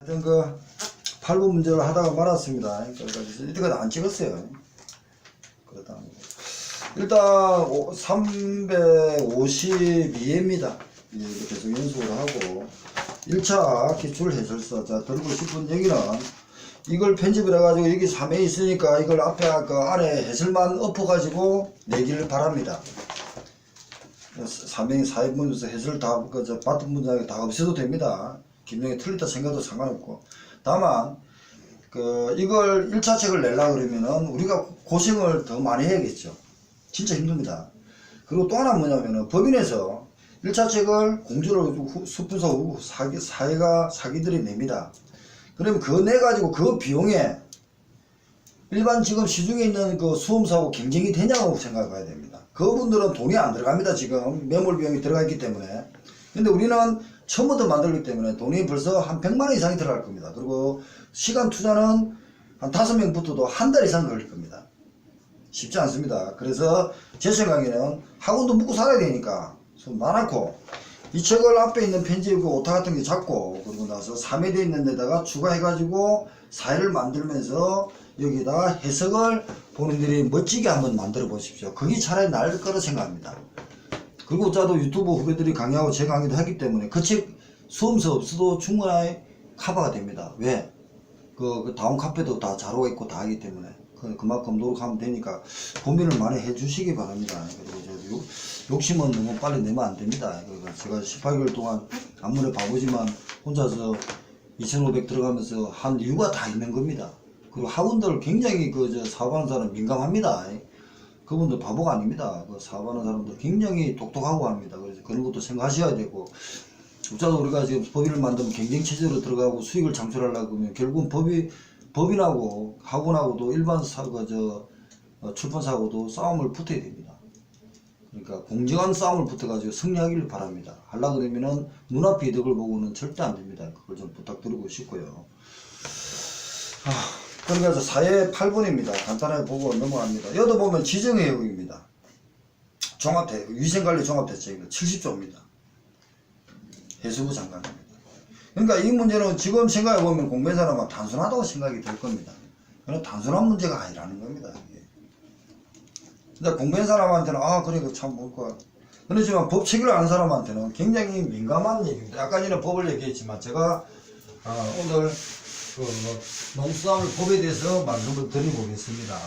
하여튼 그 8번 문제를 하다가 말았습니다. 그러니까 이때까지 안 찍었어요. 그러다 일단 352회입니다. 이렇게 계속 연습을 하고 1차 기출 해설서 자 들고 싶은 얘기는 이걸 편집을 해가지고 여기 3회 있으니까 이걸 앞에 그 아래 해설만 엎어가지고 내기를 바랍니다. 3회 4회분에서 해설 다 그 받은 문장이 다 없어도 됩니다. 김용이 틀리다 생각도 상관없고 다만 그 이걸 1차 책을 내려고 그러면은 우리가 고생을 더 많이 해야겠죠. 진짜 힘듭니다. 그리고 또 하나 뭐냐면은 법인에서 1차 책을 공주를 수분사 후 사회가 사기들이 냅니다. 그러면 그거 내가지고 그 비용에 일반 지금 시중에 있는 그 수험사하고 경쟁이 되냐고 생각해야 됩니다. 그분들은 돈이 안 들어갑니다. 지금 매몰 비용이 들어가 있기 때문에. 근데 우리는 처음부터 만들기 때문에 돈이 벌써 한 100만원 이상이 들어갈 겁니다. 그리고 시간 투자는 한 5명부터도 한 달 이상 걸릴 겁니다. 쉽지 않습니다. 그래서 제 생각에는 학원도 묵고 살아야 되니까 좀 많고 이 책을 앞에 있는 편집 그 오타 같은 게 잡고 그러고 나서 3회 돼 있는 데다가 추가해가지고 4회를 만들면서 여기다 해석을 본인들이 멋지게 한번 만들어 보십시오. 그게 차라리 나을 거라 생각합니다. 그리고 저도 유튜브 후배들이 강의하고 제 강의도 하기 때문에 그 책 수험서 없어도 충분히 커버가 됩니다. 왜? 그 다운 카페도 다 자료가 있고 다 하기 때문에 그만큼 노력하면 되니까 고민을 많이 해 주시기 바랍니다. 그리고 욕심은 너무 빨리 내면 안 됩니다. 제가 18개월 동안 아무리 바보지만 혼자서 2500 들어가면서 한 이유가 다 있는 겁니다. 그리고 학원들 굉장히 사업하는 사람 민감합니다. 그분들 바보가 아닙니다. 그 사업하는 사람들 굉장히 똑똑하고 합니다. 그래서 그런 것도 생각하셔야 되고, 우차도 우리가 지금 법인을 만들면 경쟁체제로 들어가고 수익을 창출하려고 하면 결국은 법인하고 학원하고도 일반 출판사하고도 싸움을 붙어야 됩니다. 그러니까 공정한 싸움을 붙어가지고 승리하기를 바랍니다. 하려고 그러면은 눈앞의 이득을 보고는 절대 안 됩니다. 그걸 좀 부탁드리고 싶고요. 그러니까 4회 8번입니다. 간단하게 보고 넘어갑니다. 여기 보면 지정해역입니다. 종합대 위생관리 종합대책입니다. 70조입니다. 해수부 장관입니다. 그러니까 이 문제는 지금 생각해보면 공무원사람은 단순하다고 생각이 될 겁니다. 그건 단순한 문제가 아니라는 겁니다. 근데 공부한 사람한테는 그래 참 뭘까. 그렇지만 법 체계를 아는 사람한테는 굉장히 민감한 얘기입니다. 아까 전에 법을 얘기했지만 제가 오늘 농수산물 법에 대해서 말씀을 드려보겠습니다.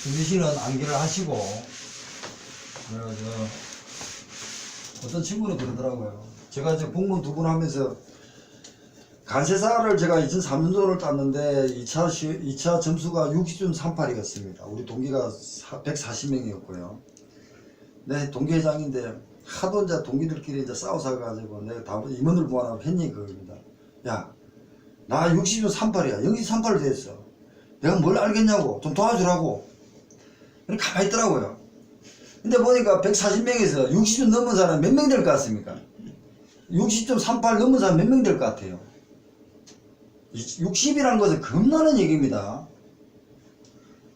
준비 씨는 암기를 하시고 어떤 친구는 그러더라고요. 제가 이제 공무원 2분 하면서 간세사를 제가 2003년도를 땄는데 2차 점수가 60.38이었습니다. 우리 동기가 140명이었고요. 내 동기회장인데 하도 이제 동기들끼리 이제 싸워서가지고 내가 다 임원들 모아놓고 했니 그겁니다. 야, 나 60.38이야. 0.38이 됐어. 내가 뭘 알겠냐고. 좀 도와주라고. 그렇게 가만히 있더라고요. 근데 보니까 140명에서 60점 넘은 사람 몇 명 될 것 같습니까? 60.38 넘은 사람 몇 명 될 것 같아요? 60이라는 것은 겁나는 얘기입니다.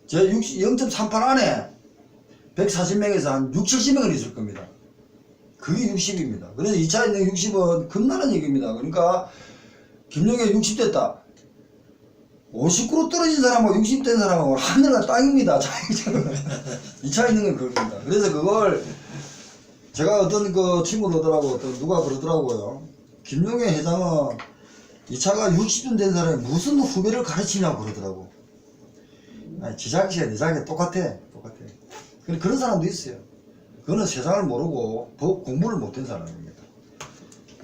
제 0.38 안에 140명에서 한 60, 70명은 있을 겁니다. 그게 60입니다. 그래서 2차에 있는 60은 겁나는 얘기입니다. 그러니까 김용현 60 됐다. 59로 떨어진 사람하고 60 된 사람하고 하늘과 땅입니다. 2차에 있는 건 그겁니다. 그래서 그걸 제가 어떤 그 친구들하고 누가 그러더라고요. 김용현 회장은 2차가 60년 된 사람이 무슨 후배를 가르치냐고 그러더라고. 지작이야, 내 자기가 똑같아. 그런 사람도 있어요. 그거는 세상을 모르고 법 공부를 못한 사람입니다.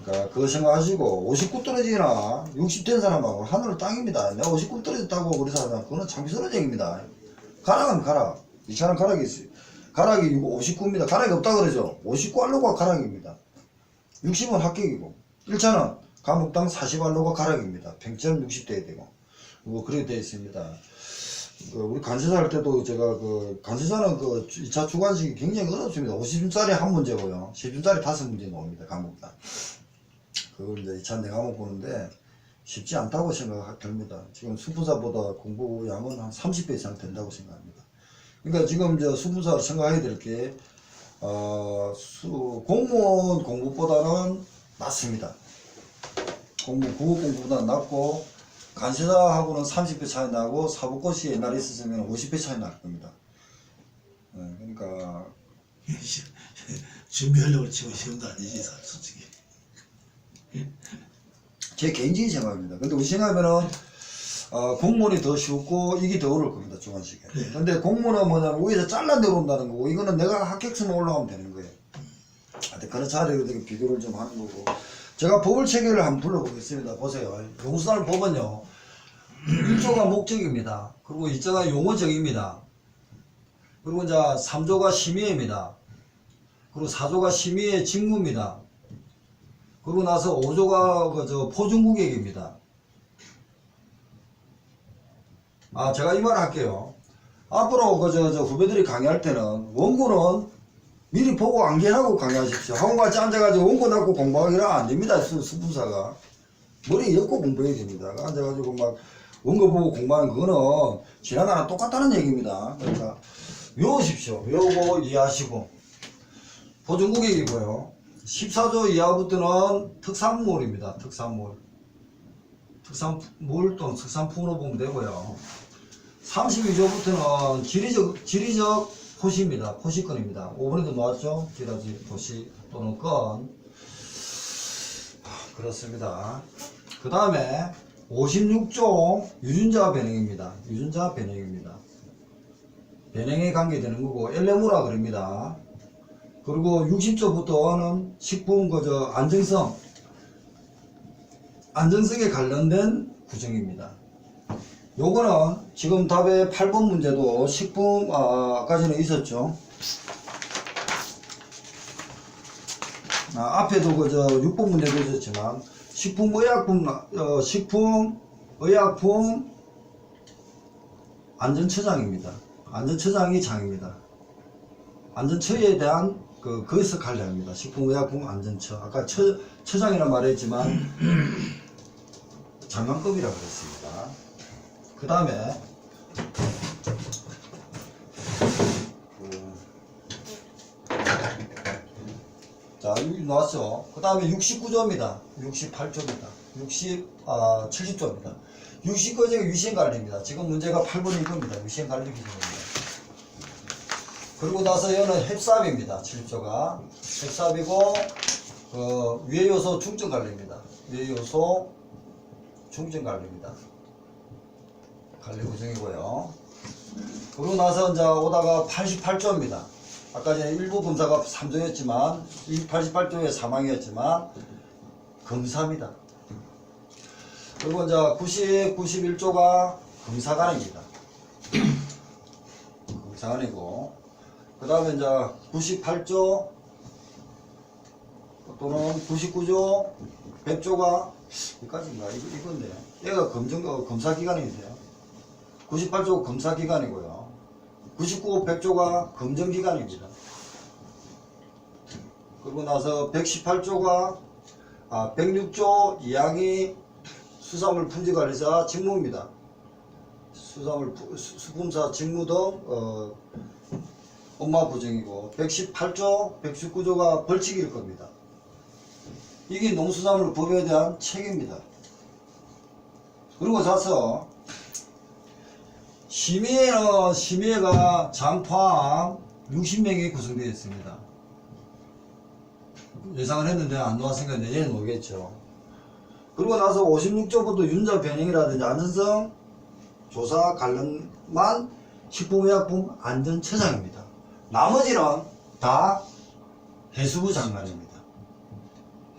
그러니까 그거 생각하시고 59 떨어지나 60 된 사람하고 하늘을 땅입니다. 내가 59 떨어졌다고 우리 사람 그거는 창피스러운 얘기입니다. 가락은 가락. 2차는 가락이 있어요. 가락이 59입니다. 가락이 없다 그러죠. 59 알로가 가락입니다. 60은 합격이고 1차는 과목당 40 알로가 가락입니다. 평점 60 돼야 되고 뭐 그렇게 되어 있습니다. 우리 간세사 할 때도 제가 간세사는 2차 주관식이 굉장히 어렵습니다. 50분짜리 한 문제고요. 10분짜리 5문제 나옵니다. 과목당. 그걸 이제 2차 내 과목 보는데 쉽지 않다고 생각됩니다. 지금 수분사보다 공부 양은 한 30배 이상 된다고 생각합니다. 그러니까 지금 이제 수분사 생각해야 될 게 공무원 공부보다는 낫습니다. 공부 국어공부보다 낮고 간세사하고는 30배 차이 나고 사법고시 옛날에 있었으면 50배 차이 날 겁니다. 그러니까 준비하려고 치고 시험도 아니지 솔직히. 제 개인적인 생각입니다. 근데 우리 생각하면은 공무원이 더 쉽고 이게 더 어려울 겁니다. 중간시계. 네. 근데 공무원은 뭐냐면 위에서 잘라 내려온다는 거고 이거는 내가 합격수만 올라가면 되는 거예요. 그런 차례로 비교를 좀 하는 거고. 제가 법을 체계를 한번 불러보겠습니다. 보세요. 용수단 법은요 1조가 목적입니다. 그리고 2조가 용어적입니다. 그리고 이제 3조가 심의입니다. 그리고 4조가 심의의 직무입니다. 그러고 나서 5조가 포준구객입니다. 제가 이 말 할게요. 앞으로 후배들이 강의할 때는 원고는 미리 보고 암기하고 강의하십시오. 학원같이 앉아가지고 원고 닫고 공부하기는 안 됩니다. 수분사가. 머리 엮고 공부해야 됩니다. 앉아가지고 막 원고 보고 공부하는 그거는 지난해랑 똑같다는 얘기입니다. 그러니까 외우십시오. 외우고 이해하시고. 포준구객이고요. 14조 이하부터는 특산물입니다. 특산물 또는 특산품으로 보면 되고요. 32조부터는 지리적 포시입니다. 포시권입니다. 5번에도 나왔죠? 지리적 포시 또는 건. 그렇습니다. 그 다음에 56조 유준자 변형입니다. 유준자 변형입니다. 변형에 관계되는 거고 엘레무라 그럽니다. 그리고 60조부터는 식품 안정성에 관련된 구정입니다. 요거는 지금 답의 8번 문제도 식품 아까 전에 있었죠. 앞에도 6번 문제도 있었지만 식품의약품 안전처장입니다. 안전처장이 장입니다. 안전처에 대한 거기서 관리합니다. 식품의약품 안전처. 아까 처장이라는 말을 했지만 장관급이라고 그랬습니다. 그 다음에 자 여기 나왔죠. 그 다음에 69조입니다. 68조입니다. 70조입니다. 69조가 위생관리입니다. 지금 문제가 8번이 이겁니다. 위생관리 기준입니다. 그리고 나서 얘는 햅삽입니다. 7조가 햅삽이고 위해요소 중점관리입니다. 위해요소 중점관리입니다. 관리구정이고요. 그러고 나서 이제 오다가 88조입니다. 아까 전에 일부 검사가 3조였지만 88조의 사망이었지만 검사입니다. 그리고 이제 91조가 검사관입니다. 검사관이고 그 다음에 이제 98조 또는 99조 100조가 여기까지인가? 이건데 얘가 검사기관이세요. 98조 검사기관이고요. 99, 100조가 검정기관입니다. 그리고 나서 118조가 106조 2항이 수산물 품질관리사 직무입니다. 수품사 직무 등 업무 부정이고 118조, 119조가 벌칙일 겁니다. 이게 농수산물 법에 대한 책입니다. 그리고 나서 심의회가 장 포함 60명이 구성되어 있습니다. 예상을 했는데 안 나왔으니까 내년에 오겠죠. 그리고 나서 56조부터 윤자 변형이라든지 안전성 조사 관련만 식품의약품 안전처장입니다. 나머지는 다 해수부 장관입니다.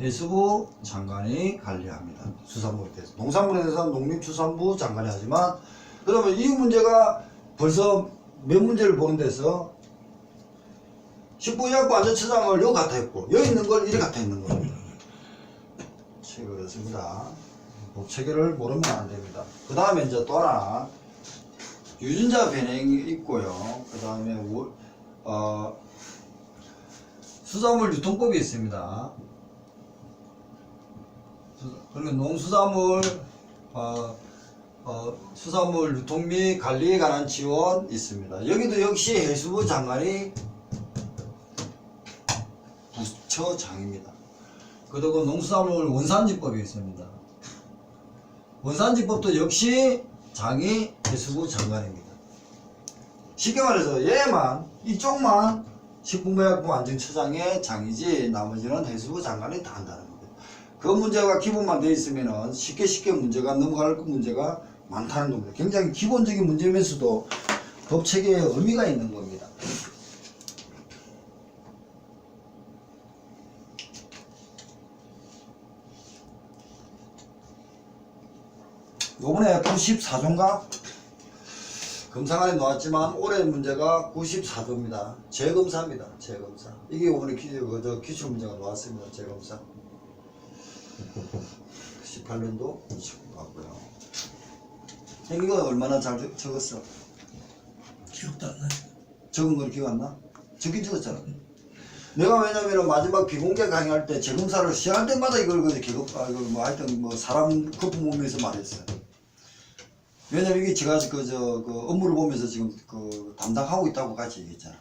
해수부 장관이 관리합니다. 수산물에 대해서. 농산물에 대해서는 농림축산부 장관이 하지만 그러면 이 문제가 벌써 몇 문제를 보는 데서 식품의약품 안전처장을 여기 갖다 했고 여기 있는 걸 이리 갖다 있는 겁니다. 그렇습니다. 법체계를 모르면 안 됩니다. 그 다음에 이제 또 하나 유전자 변형이 있고요. 그 다음에 수산물 유통법이 있습니다. 그리고 농수산물 수산물 유통 및 관리에 관한 지원 있습니다. 여기도 역시 해수부 장관이 부처장입니다. 그리고 농수산물 원산지법이 있습니다. 원산지법도 역시 장이 해수부 장관입니다. 쉽게 말해서 얘만 이쪽만 식품의약품 안전처장의 장이지 나머지는 해수부 장관이 다 한다는 거예요. 그 문제가 기본만 돼 있으면은 쉽게 문제가 넘어갈 문제가 많다는 겁니다. 굉장히 기본적인 문제면서도 법 체계에 의미가 있는 겁니다. 요번에 94조인가? 검사관에 나왔지만 올해 문제가 94조입니다. 재검사입니다. 재검사. 이게 요번에 기출 문제가 나왔습니다. 재검사. 18년도 나왔고요. 이거 얼마나 잘 적었어? 기억도 안 나지. 적은 걸 기억 안 나? 적긴 적었잖아. 내가 왜냐면은 마지막 비공개 강의할 때 재검사를 시작할 때마다 이걸 뭐 하여튼 뭐 사람 거품 보면서 말했어요. 왜냐면 이게 제가 그 업무를 보면서 지금 그 담당하고 있다고 같이 얘기했잖아.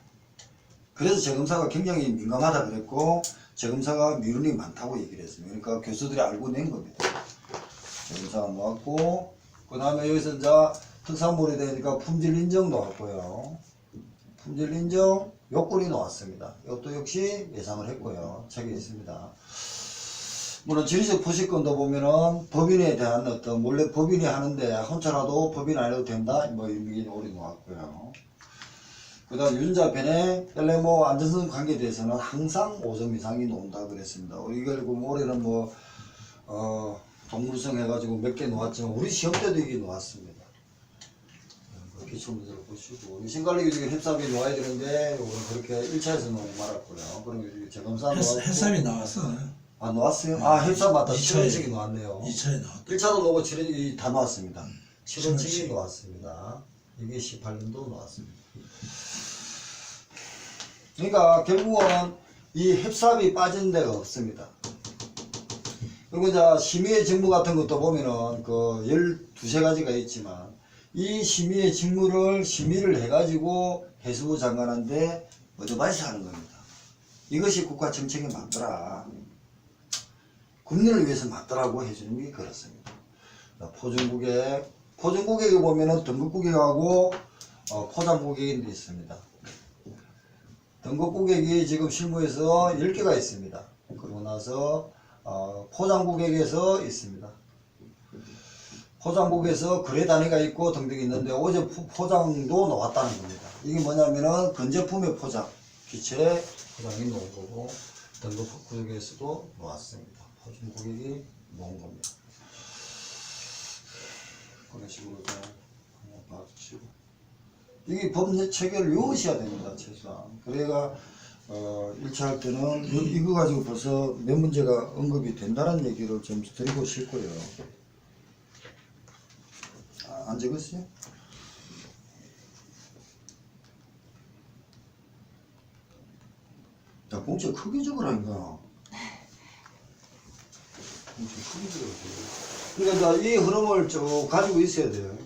그래서 재검사가 굉장히 민감하다 그랬고 재검사가 미루는 게 많다고 얘기를 했습니다. 그러니까 교수들이 알고 낸 겁니다. 재검사가 나왔고 그 다음에 여기서 이제 특산물에 되니까 품질 인정 나왔고요. 품질 인정 요건이 나왔습니다. 이것도 역시 예상을 했고요. 책에 있습니다. 물론 지리적 포식권도 보면은 법인에 대한 어떤 원래 법인이 하는데 혼자라도 법인 안 해도 된다 뭐 이런 올이 나왔고요. 그 다음 유전자 변해 LMO 안전성 관계에 대해서는 항상 5점 이상이 나온다 그랬습니다. 이걸 올해는 뭐 동물성 해가지고 몇 개 나왔지만 우리 시험 때도 이게 나왔습니다. 기출 문제를 보시고 신관리 규칙에 햅삽이 나와야 되는데 이건 그렇게 1차에서 너무 말았고요. 그럼 재검사 나왔고 햇삽이 나왔어. 아 나왔어요? 아 햅삽 맞다. 2차에 7원칙이 나왔네요. 2차에 나왔다. 1차도 나오고 7원칙이 다 나왔습니다. 7원칙이 7원칙. 나왔습니다. 이게 18년도 나왔습니다. 그러니까 결국은 이 햅삽이 빠진 데가 없습니다. 그리고 이제 심의의 직무 같은 것도 보면은 그 12가지가 있지만 이 심의의 직무를 심의를 해가지고 해수부 장관한테 어드바이스 하는 겁니다. 이것이 국가 정책에 맞더라. 국민을 위해서 맞더라고 해주는 게 그렇습니다. 포장고객에 보면은 등급고객하고 포장고객이 있습니다. 등급고객이 지금 실무에서 10개가 있습니다. 그러고 나서 포장고객에서 있습니다. 포장국에서 거래 단위가 있고 등등이 있는데 어제 포장도 나왔다는 겁니다. 이게 뭐냐면은 건제품의 포장, 기체 포장이 나온 거고 등급 구역에서도 나왔습니다. 포장 고객이 나온 겁니다. 그런 식으로 한번 봐주시고 이게 법 체계를 외우셔야 됩니다. 최소한. 그래가 1차 할 때는 이거 가지고 벌써 몇 문제가 언급이 된다는 얘기를 좀 드리고 싶고요. 안 적었어요? 야, 공채 크게 적으라니까. 공채 크게 적으라고. 그러니까 이제 이 흐름을 쭉 가지고 있어야 돼요.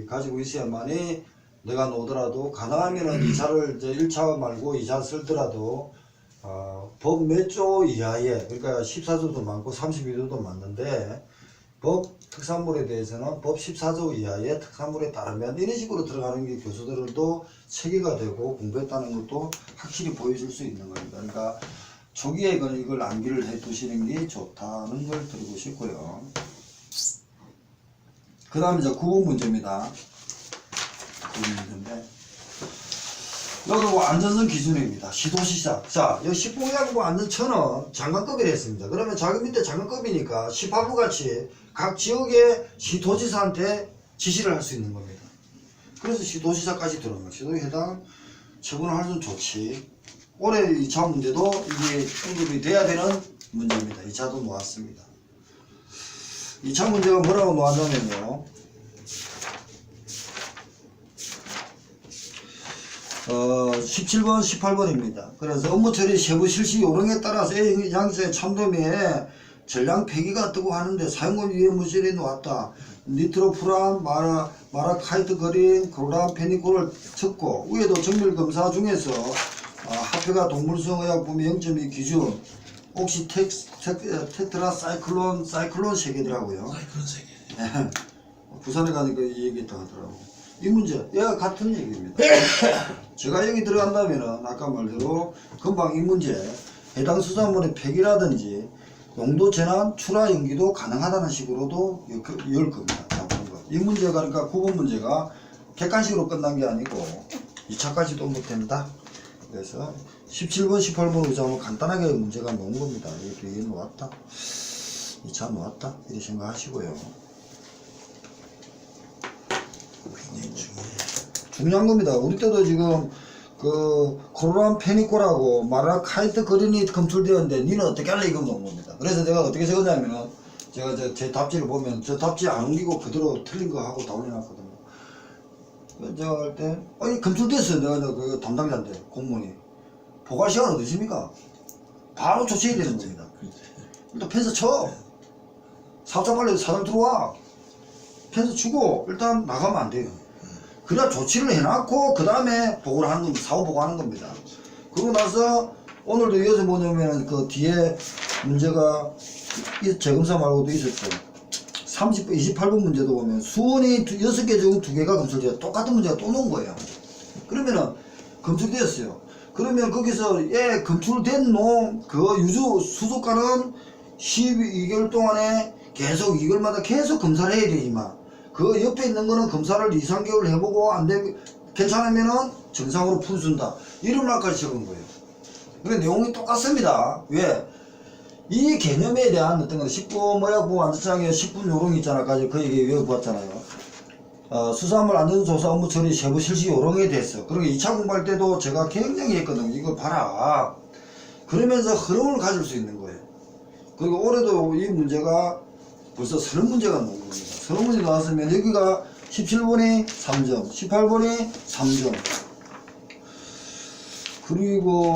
가지고 있어야만이 내가 놓더라도 가능하면은 2차를 이제 1차 말고 2차 쓸더라도 법 몇 조 이하에 그러니까 14조도 많고 32조도 많는데 법 특산물에 대해서는 법 14조 이하의 특산물에 따르면 이런 식으로 들어가는 게 교수들도 체계가 되고 공부했다는 것도 확실히 보여줄 수 있는 겁니다. 그러니까 초기에 이걸 암기를 해 두시는 게 좋다는 걸 드리고 싶고요. 그 다음에 이제 9번 문제입니다. 9번 문제인데 여기 안전성 기준입니다. 시도시작. 자, 여기 식품의약품 안전처는 장관급이라 했습니다. 그러면 자기 밑에 장관급이니까 시파부 같이 각 지역의 시도지사한테 지시를 할 수 있는 겁니다. 그래서 시도지사까지 들어오는 거예요. 시도에 해당 처분을 하면 좋지. 올해 2차 문제도 이게 언급이 돼야 되는 문제입니다. 2차도 나왔습니다. 2차 문제가 뭐라고 나왔냐면요. 17번, 18번입니다. 그래서 업무 처리 세부 실시 요령에 따라서 A 양수의 참돔에 전량 폐기가 뜨고 하는데 사용금 유해 물질이 나왔다. 니트로푸란, 마라카이트 거린, 클로람, 페니콜을 쳤고 위에도 정밀 검사 중에서 합표가 동물성 의약품의 0.2 기준 혹시 테트라 사이클론 3개더라고요. 사이클론 3개. 부산에 가니까 이 얘기 더 하더라고. 이 문제, 얘가 같은 얘기입니다. 제가 여기 들어간다면은 아까 말대로 금방 이 문제 해당 수산물의 폐기라든지 용도 전환, 출하 연기도 가능하다는 식으로도 열 겁니다. 이 문제가 그러니까 9번 문제가 객관식으로 끝난 게 아니고 2차까지도 언급된다. 그래서 17번, 18번 의자면 간단하게 문제가 나온 겁니다. 이게 놓았다. 2차 놓았다. 이렇게 생각하시고요. 굉장히 중요해. 중요한 겁니다. 우리 때도 지금 그 코로나 페니코라고 마라카이트 그린이 검출되었는데 니는 어떻게 할래 이거 나온 겁니다. 그래서 내가 어떻게 적었냐면은 제가 제 답지를 보면 저 답지 안 옮기고 그대로 틀린 거 하고 다 올려놨거든요. 제가 할 때 아니 검출됐어요. 내가 그 담당자인데 공무원이 보관 시간 어디십니까? 바로 조치해야 되는 겁니다. 일단 펜스 쳐. 사장 빨리 사장 들어와. 펜스 주고 일단 나가면 안 돼요. 그래야 조치를 해놨고 그 다음에 보고를 하는 겁니다. 사후 보고하는 겁니다. 그러고 나서 오늘도 이어서 뭐냐면 그 뒤에 문제가 이 재검사 말고도 있었죠. 28번 문제도 보면 수원이 6개 중 2개가 검출돼요. 똑같은 문제가 또 나온 거예요. 그러면은 검출되었어요. 그러면 거기서 검출된 놈 그 유주 수족관은 12개월 동안에 계속 이걸마다 계속 검사를 해야 되지만 그 옆에 있는 거는 검사를 2, 3개월 해보고 안 되면 괜찮으면은 정상으로 풀순다. 이런 말까지 적은 거예요. 근데 내용이 똑같습니다. 왜? 이 개념에 대한 어떤 건 19 모약부 안전장에 10분 요령 있잖아. 까지 그 얘기 외워보았잖아요. 수산물 안전조사 업무 처리 세부 실시 요령에 대해서. 그리고 2차 공부할 때도 제가 굉장히 했거든요. 이걸 봐라. 그러면서 흐름을 가질 수 있는 거예요. 그리고 올해도 이 문제가 벌써 30문제가 나온 겁니다. 30문제 나왔으면 여기가 17번이 3점, 18번이 3점. 그리고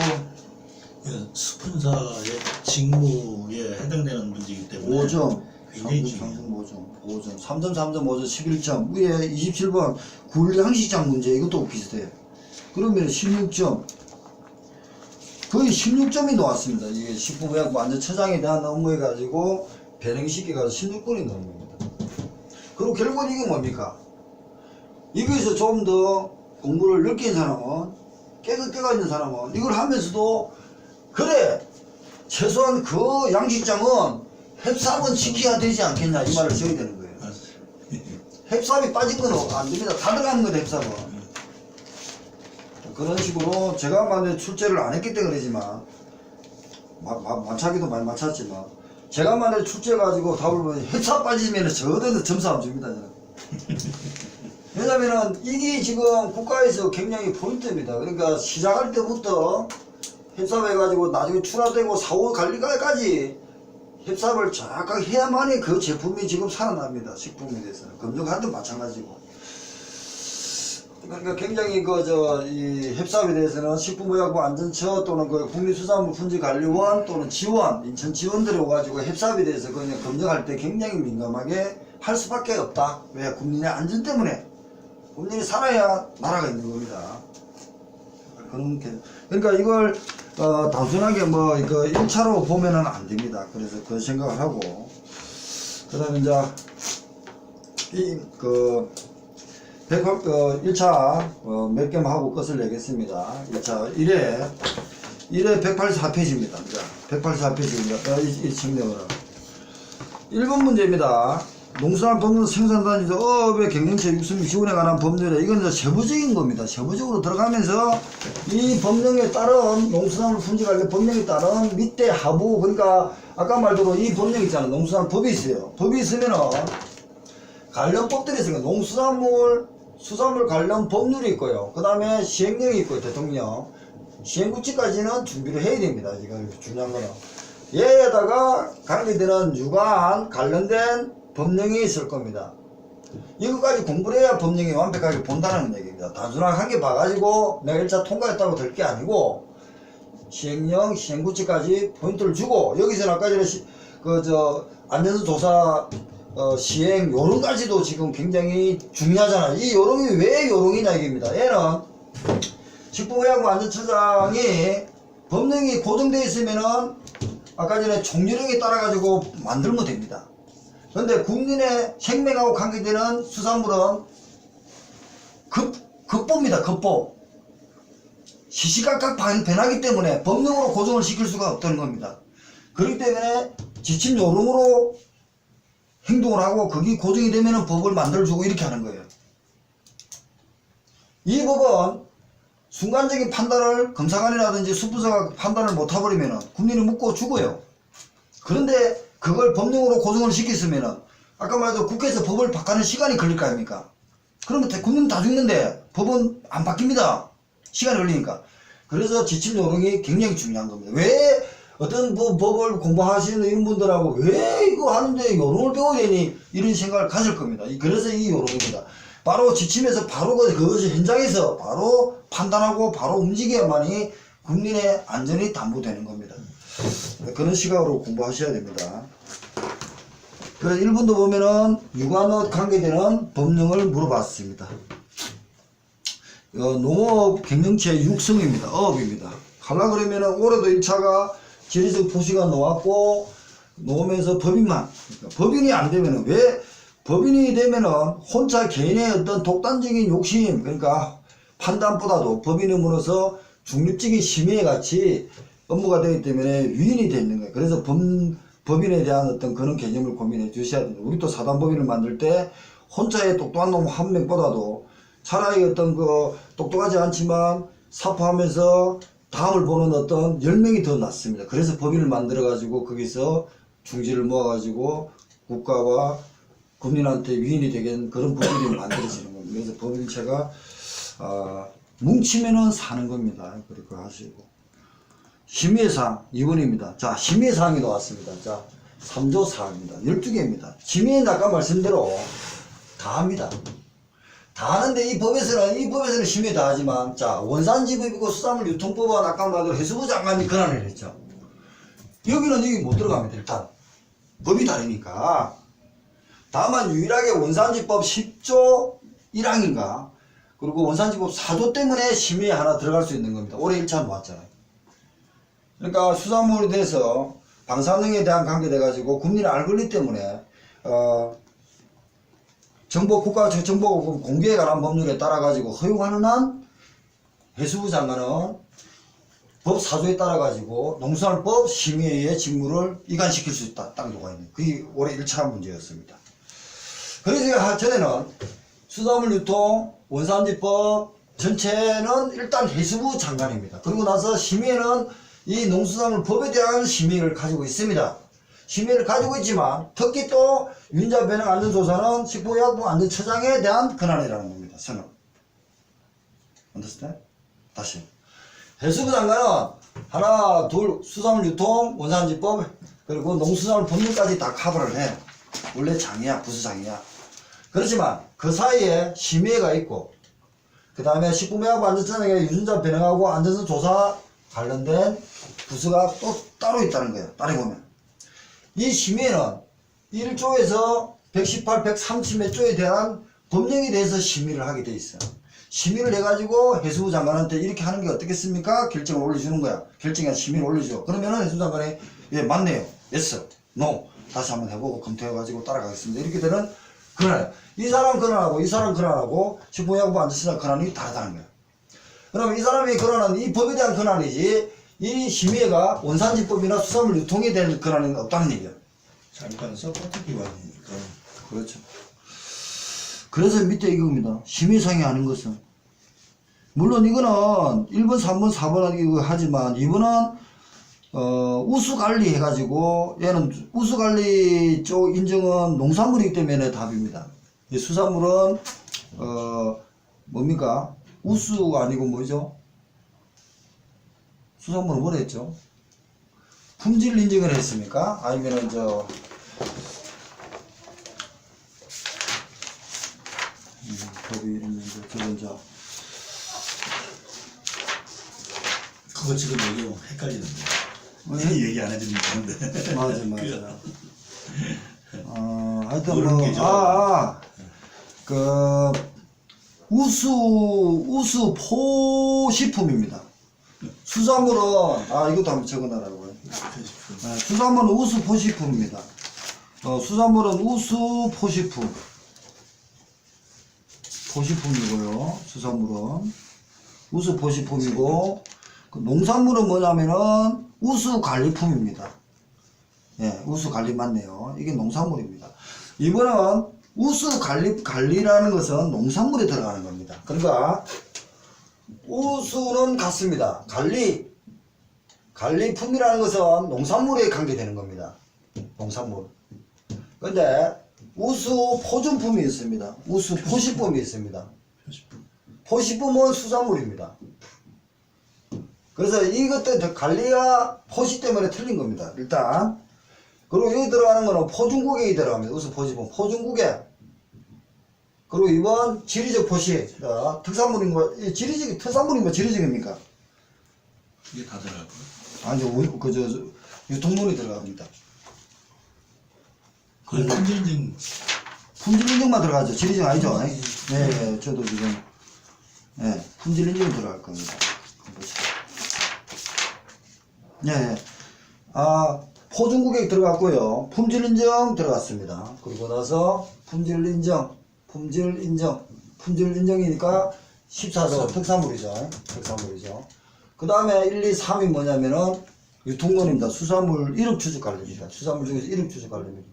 스폰서의 직무에 해당되는 문제이기 때문에 5점, 굉장히 3점, 중요해요. 5점, 3점, 3점, 5점, 11점. 위에 27번 굴 양식장 문제 이것도 비슷해요. 그러면 16점. 거의 16점이 나왔습니다. 이게 식품의약품 안전처장에 대한 업무해 가지고 배령시켜가지고 16번이 나온 겁니다. 그리고 결국은 이게 뭡니까? 여기서 좀 더 공부를 넓게 한 사람은 깨가 있는 사람은 이걸 하면서도 그래 최소한 그 양식장은 햅삽은 지켜야 되지 않겠냐 이 말을 지어야 되는 거예요. 햅삽이 빠진 건 안 됩니다. 다 들어가는 거다 햅삽은. 그런 식으로 제가 만약에 출제를 안 했기 때문에 그러지만 만차기도 많이 맞췄지만 제가 만약에 출제 가지고 답을 보면 햅삽 빠지면 저도 점수 안 줍니다 저는. 왜냐면은 이게 지금 국가에서 굉장히 포인트입니다. 그러니까 시작할 때부터 햅삽 해가지고 나중에 출하되고 사후 관리까지 햅삽을 정확하게 해야만이 그 제품이 지금 살아납니다. 식품에 대해서는. 검증하든 마찬가지고. 그러니까 굉장히 이 햅삽에 대해서는 식품의약품 안전처 또는 그 국립수산물 품질관리원 또는 지원, 인천 지원들이 오가지고 햅삽에 대해서 그냥 검증할 때 굉장히 민감하게 할 수밖에 없다. 왜? 국민의 안전 때문에. 국민이 살아야 나라가 있는 겁니다. 그러니까 이걸 단순하게 뭐 이거 1차로 보면은 안 됩니다. 그래서 그 생각을 하고 그다음에 이제 그 1차 몇 개만 하고 끝을 내겠습니다. 1차 1회 184페이지입니다. 184페이지입니다. 이 책내어라 1번 문제입니다. 농수산 법률 생산단위에서 어업의 경영처 육수및 지원에 관한 법률에 이건 이제 세부적인 겁니다. 세부적으로 들어가면서 이 법령에 따른 농수산물 품질관리 법령에 따른 밑에 하부 그러니까 아까 말대로 이 법령 있잖아요. 농수산 법이 있어요. 법이 있으면은 관련 법들이 있으니까 수산물 관련 법률이 있고요. 그 다음에 시행령이 있고요. 대통령 시행구치까지는 준비를 해야 됩니다. 지금 중요한 거는 얘에다가 관계되는 유관 관련된 법령이 있을 겁니다. 이거까지 공부를 해야 법령이 완벽하게 본다는 얘기입니다. 단순하게 한 개 봐가지고 내가 1차 통과했다고 될 게 아니고 시행령, 시행구치까지 포인트를 주고 여기서는 아까 전에 안전조사 시행 요령까지도 지금 굉장히 중요하잖아요. 이 요령이 왜 요령이냐 얘기입니다. 얘는 식품의약품 안전처장이 법령이 고정되어 있으면은 아까 전에 총요령에 따라 가지고 만들면 됩니다. 그런데 국민의 생명하고 관계되는 수산물은 급보입니다. 급보. 시시각각 변하기 때문에 법령으로 고정을 시킬 수가 없다는 겁니다. 그렇기 때문에 지침 요령으로 행동을 하고 그게 고정이 되면 법을 만들어주고 이렇게 하는 거예요. 이 법은 순간적인 판단을 검사관이라든지 수부서가 판단을 못해버리면 국민이 묻고 죽어요. 그런데 그걸 법령으로 고정을 시켰으면 아까 말해도 국회에서 법을 바꾸는 시간이 걸릴 거 아닙니까? 그러면 국민은 다 죽는데 법은 안 바뀝니다. 시간이 걸리니까. 그래서 지침 요령이 굉장히 중요한 겁니다. 왜 어떤 법을 공부하시는 이런 분들하고 왜 이거 하는데 요령을 배워야 되니 이런 생각을 가질 겁니다. 그래서 이 요령입니다. 바로 지침에서 바로 그것이 현장에서 바로 판단하고 바로 움직여야만이 국민의 안전이 담보되는 겁니다. 그런 시각으로 공부하셔야 됩니다. 그래서 1번도 보면은 육안과 관계되는 법령을 물어봤습니다. 농업 경영체의 육성입니다. 어업입니다. 하려 그러면은 올해도 1차가 지리적 표시가 나왔고 놓으면서 법인만 그러니까 법인이 안 되면은 왜 법인이 되면은 혼자 개인의 어떤 독단적인 욕심 그러니까 판단보다도 법인임으로써 중립적인 심의에 같이 업무가 되기 때문에 위인이 되는 거예요. 그래서 법인에 대한 어떤 그런 개념을 고민해 주셔야 됩니다. 우리 또 사단법인을 만들 때 혼자의 똑똑한 놈 한 명보다도 차라리 어떤 그 똑똑하지 않지만 사포하면서 다음을 보는 어떤 10명이 더 낫습니다. 그래서 법인을 만들어 가지고 거기서 중지를 모아 가지고 국가와 국민한테 위인이 되는 그런 법인이 만들어지는 겁니다. 그래서 법인체가 뭉치면은 사는 겁니다. 그렇게 하시고 심의사항 2번입니다. 자, 심의사항이 나왔습니다. 자, 3조 사항입니다. 12개입니다. 심의는 아까 말씀대로 다 합니다. 다 하는데 이 법에서는 심의 다 하지만 자, 원산지법이고 수산물 유통법은 아까 말대로 해수부 장관이 권한을 했죠. 여기는 여기 못 들어갑니다. 일단 법이 다르니까. 다만 유일하게 원산지법 10조 1항인가 그리고 원산지법 4조 때문에 심의에 하나 들어갈 수 있는 겁니다. 올해 1차 놓았잖아요. 그러니까 수산물에 대해서 방사능에 대한 관계돼 가지고 국민의 알 권리 때문에 국가 정보 공개에 관한 법률에 따라 가지고 허용하는 한 해수부 장관은 법 4조에 따라 가지고 농수산물법 심의의 직무를 이관시킬 수 있다. 딱 녹아 있는. 그게 올해 1차 문제였습니다. 그래서 전에는 수산물 유통 원산지법 전체는 일단 해수부 장관입니다. 그리고 나서 심의에는 이 농수산물 법에 대한 심의를 가지고 있습니다. 심의를 가지고 있지만 특히 또 유인자 배양 안전조사는 식품의약품 안전처장에 대한 권한이라는 겁니다. 선언. understand? 다시. 해수부 장관은 하나, 둘, 수산물 유통, 원산지법, 그리고 농수산물 법률까지 다 커버를 해. 원래 장이야, 부수장이야. 그렇지만 그 사이에 심의회가 있고, 그 다음에 식품의약품 안전처장에 유전자 변형하고 안전성 조사 관련된 부서가 또 따로 있다는 거예요. 따로 보면. 이 심의회는 1조에서 118, 130몇 조에 대한 법령에 대해서 심의를 하게 돼 있어요. 심의를 해가지고 해수부 장관한테 이렇게 하는 게 어떻겠습니까? 결정을 올려주는 거야. 결정에 심의를 올려줘. 그러면은 해수부 장관이 예, 맞네요. yes, no. 다시 한번 해보고 검토해가지고 따라가겠습니다. 이렇게 되는 권한. 이 사람 권한하고 이 사람 권한하고 식품의약품 안전처장 권한이 다르다는 거예요. 그러면 이 사람의 권한은 이 법에 대한 권한이지 이 심의회가 원산지법이나 수산물 유통에 대한 권한은 없다는 얘기예요. 잠깐 서포트 기관이니까. 그렇죠. 그래서 밑에 이겁니다. 심의상이 하는 것은 물론 이거는 1번, 3번, 4번 이거 하지만 이번은 우수관리 해가지고 얘는 우수관리 쪽 인정은 농산물이기 때문에 답입니다. 이 수산물은 뭡니까? 우수가 아니고 뭐죠? 수산물은 뭐라 했죠? 품질 인증을 했습니까? 아니면은 법이 있는데 저건 그거 지금 얘기하면 헷갈리는데. 얘기 안 해주면 되는데. 맞아. 하여튼 그런 뭐, 게죠. 그, 우수 포식품입니다. 수산물은, 이것도 한번 적어놔라고요. 수산물은 우수 포식품입니다. 수산물은 우수 포식품. 포식품이고요. 수산물은 우수 포식품이고, 그 농산물은 뭐냐면은 우수 관리품입니다. 예, 우수 관리 맞네요. 이게 농산물입니다. 이번은 우수 관리라는 것은 농산물에 들어가는 겁니다. 그러니까 우수는 같습니다. 관리품이라는 것은 농산물에 관계되는 겁니다. 농산물. 근데 우수 포준품이 있습니다. 우수 포식품이 있습니다. 포식품은 수산물입니다. 그래서 이것도 관리와 포식 때문에 틀린 겁니다. 일단. 그리고 여기 들어가는 거는 포준국액이 들어갑니다. 우수 포식품. 포준국액. 그리고 이번 지리적 포식. 특산물인 거, 특산물인 거 지리적입니까? 이게 다 들어가고요. 아니요, 유통문이 들어갑니다. 그 품질 품질 인증만 들어가죠. 지리적 아니죠? 네, 저도 지금, 네, 품질 인증이 들어갈 겁니다. 보시죠. 네, 포준국액 들어갔고요. 품질 인증 들어갔습니다. 그리고 나서 품질 인정이니까 14도 특산물이죠. 그 다음에 1, 2, 3이 뭐냐면은 유통론입니다. 수산물 1급 추적관리입니다. 수산물 중에서 1급 추적관리입니다.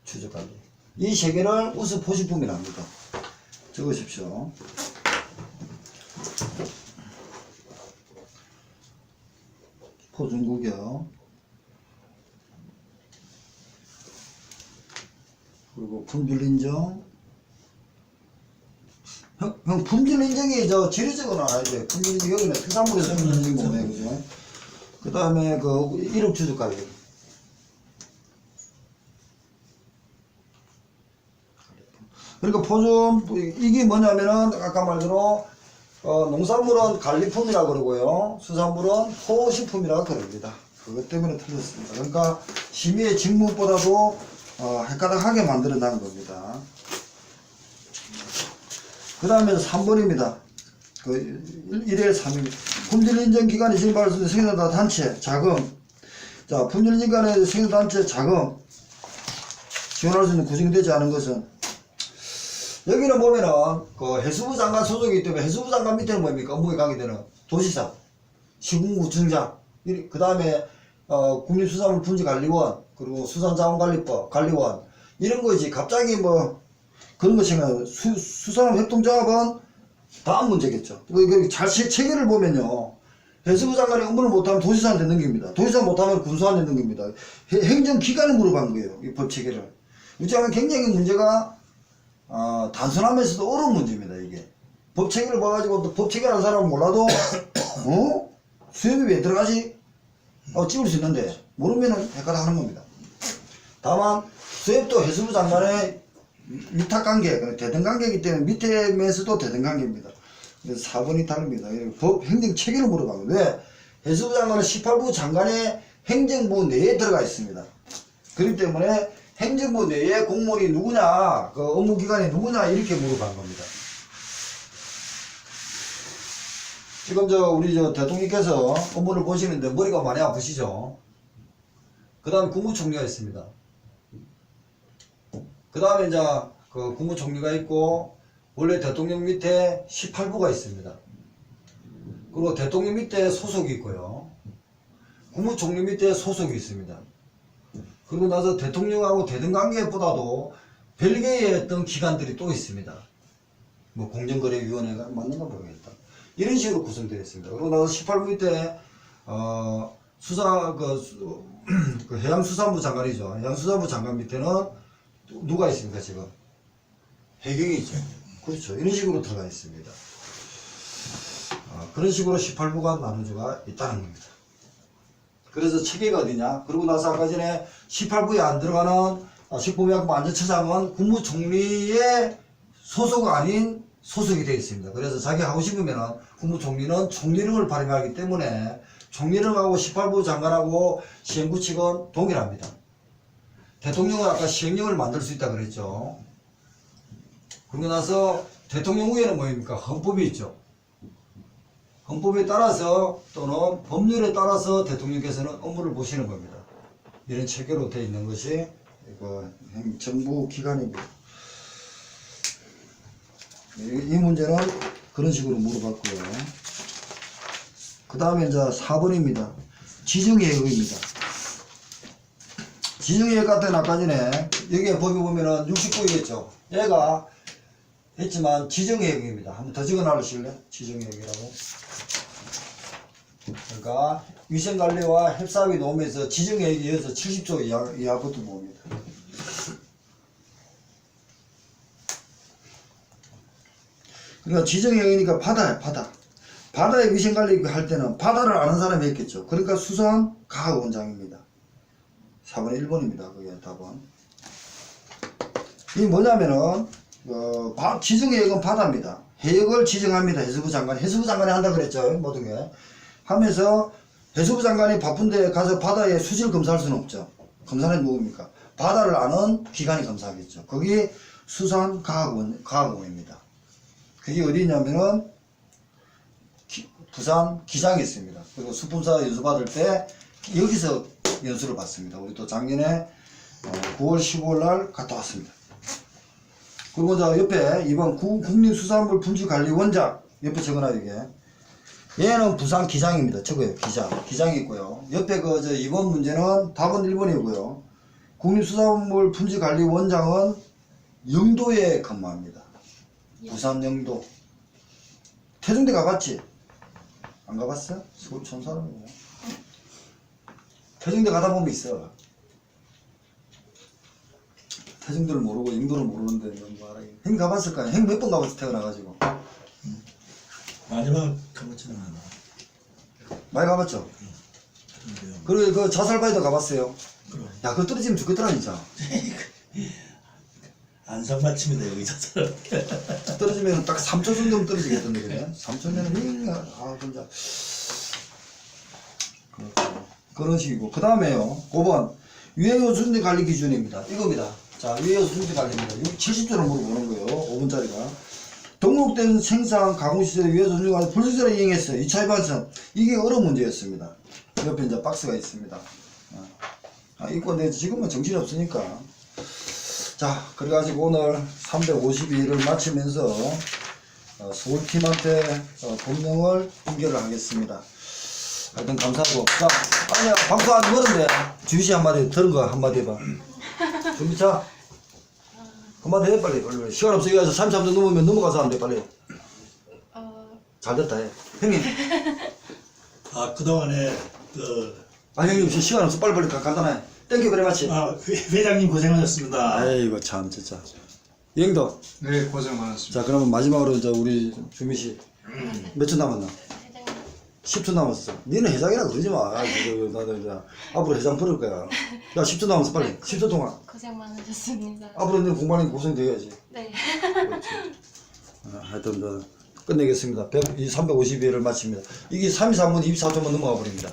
추적관리. 이 세 개를 우수 포식품이랍니다. 적으십시오. 포준국역. 그리고 품질 인정. 형 품질 인정이 지리적은 알아야죠. 품질 인정 여기는 특산물에서 품질 인정 보네, 그죠? 그 다음에 그 1급 추적관리. 그러니까 이게 뭐냐면은 아까 말대로 농산물은 관리품이라고 그러고요. 수산물은 포식품이라고 그럽니다. 그것 때문에 틀렸습니다. 그러니까 심의의 직무보다도 헷갈하게 만들어 놓은 겁니다. 그 다음에 3번입니다. 그 1회 3일. 품질인정기관이 지급할 수 있는 생산자 단체 자금. 자, 품질인정기관의 생산자 단체 자금 지원할 수 있는 구성되지 않은 것은 여기는 보면은 그 해수부 장관 소속이기 때문에 해수부 장관 밑에는 뭡니까? 업무에 관계되는 도시사, 시군구청장, 그 다음에 국립수산물 분지관리원, 그리고 수산자원관리법 관리원 이런 거지. 갑자기 뭐 그런 거 생각해요. 수산업협동조합은 다음 문제겠죠. 잘 체계를 보면요. 해수부 장관이 업무를 못하면 도시사한테 넘깁니다. 도시사 못하면 군수한테 넘깁니다. 행정기관을 물어본 거예요. 이 법체계를. 우리는 굉장히 문제가 단순하면서도 어려운 문제입니다, 이게. 법체계를 봐가지고, 또 법체계 하는 사람은 몰라도, 수협이 왜 들어가지? 찍을 수 있는데, 모르면은 헷갈려 하는 겁니다. 다만, 수협도 해수부 장관의 위탁관계, 대등관계이기 때문에 밑에면서도 대등관계입니다. 그래서 4번이 다릅니다. 법, 행정체계를 물어봐요. 왜? 해수부 장관은 18부 장관의 행정부 내에 들어가 있습니다. 그렇기 때문에, 행정부 내에 공무원이 누구냐, 그 업무기관이 누구냐, 이렇게 물어본 겁니다. 지금 우리 대통령께서 업무를 보시는데 머리가 많이 아프시죠? 그 다음에 국무총리가 있습니다. 그 다음에 그 국무총리가 있고, 원래 대통령 밑에 18부가 있습니다. 그리고 대통령 밑에 소속이 있고요. 국무총리 밑에 소속이 있습니다. 그리고 나서 대통령하고 대등관계보다도 별개의 어떤 기관들이 또 있습니다. 뭐 공정거래위원회가 맞는가 모르겠다. 이런 식으로 구성되어 있습니다. 그리고 나서 18부 밑에 그 해양수산부 장관이죠. 해양수산부 장관 밑에는 누가 있습니까 지금? 해경이죠. 그렇죠. 이런 식으로 들어가 있습니다. 그런 식으로 18부가 나눠져가 있다는 겁니다. 그래서 체계가 어디냐? 그러고 나서 아까 전에 18부에 안 들어가는 식품의약품안전처장은 국무총리의 소속 아닌 소속이 되어 있습니다. 그래서 자기 하고 싶으면은 국무총리는 총리령을 발행하기 때문에 총리령하고 18부 장관하고 시행구칙은 동일합니다. 대통령은 아까 시행령을 만들 수 있다 그랬죠. 그러고 나서 대통령 후에는 뭐입니까? 헌법이 있죠. 헌법에 따라서 또는 법률에 따라서 대통령께서는 업무를 보시는 겁니다. 이런 체계로 되어 있는 것이 정부 기관이고 이 문제는 그런 식으로 물어봤고요. 그 다음에 이제 4번입니다. 지정예역입니다. 지정예역 같은 경우는 아까 전에 여기에 법에 보면은 69이겠죠. 얘가 했지만 지정예역입니다. 한번 더 적어 놔주실래요? 지정예역이라고. 그러니까 위생관리와 협사업이 놓으면서 지정예역에 의해서 70조 이하 것도 봅니다. 그러니까 지정예역이니까 바다야, 바다. 바다의 위생관리 할 때는 바다를 아는 사람이 했겠죠. 그러니까 수산과학원장입니다. 4번에 1번입니다. 그게 답은. 이게 뭐냐면은, 지정해역은 바다입니다. 해역을 지정합니다. 해수부 장관이. 해수부 장관이 한다 그랬죠. 모든 게. 하면서 해수부 장관이 바쁜데 가서 바다에 수질 검사할 수는 없죠. 검사는 누굽니까? 바다를 아는 기관이 검사하겠죠. 거기 수산과학원입니다. 그게 어디 있냐면은, 부산 기장에 있습니다. 그리고 수품사 연수 받을 때 여기서 연수를 받습니다. 우리 또 작년에 9월 15일 날 갔다 왔습니다. 그리고 저 옆에 이번 국립수산물 분지관리원장 옆에 적어놔요. 이게 얘는 부산 기장입니다. 저거요. 기장이 있고요. 옆에 그 저 이번 문제는 답은 1번이고요. 국립수산물 분지관리원장은 영도에 근무합니다. 부산 영도. 태종대 가봤지? 안 가봤어? 서울 촌 사람이야. 태종대 가다 보면 있어. 태종대를 모르고 영도를 모르는데 너무 알아요. 형 가봤을 거야. 형 몇 번 가봤어 태어나가지고. 마지막 가봤지는 않아. 많이 가봤죠? 그런데요. 그리고 그 자살바위도 가봤어요. 그럼 야 그거 떨어지면 죽겠더라 진짜. 안성맞춤이다 여기서. 떨어지면 딱 3초 정도면 떨어지겠던데 그래? 3초면은 아 진짜 그런 식이고 그 다음에요 5번 유해요 순위 관리 기준입니다. 이겁니다. 자 유해요 순위 관리입니다. 70조를 물어보는 거예요. 5번짜리가 등록된 생산 가공시설의 유해요 순위 관리 불순서를 이행했어요. 2차 위반성 이게 어려운 문제였습니다. 옆에 이제 박스가 있습니다. 이거 근데 지금은 정신이 없으니까 자, 그래가지고 오늘 352를 마치면서 서울팀한테 본명을 인계를 하겠습니다. 하여튼 감사하고 자, 아니야 방송 아직 멀은데 주희씨 한마디 들은 거 한마디 해봐. 준비차 한마디 해 빨리 시간 없어. 여기서 33점 넘으면 넘어가서 안 돼 빨리. 잘 됐다 해 형님. 아 그동안에 형님 시간 없어 빨리 간단해. 땡큐 베리 마치. 회장님 고생하셨습니다. 아이고 참 진짜. 영도. 네, 고생 많았습니다. 자 그러면 마지막으로 이제 우리 주미씨 몇 초 남았나? 10초 남았어. 니는 회장이라 그러지 마. 나도 이제 앞으로 회장 부를 거야. 야 10초 남았어 빨리. 10초 동안. 고생 많으셨습니다. 앞으로 너 공부하는 게 고생 돼야지. 네. 그렇지. 하여튼 이제 끝내겠습니다. 352회를 마칩니다. 이게 33분 24초만 넘어가 버립니다.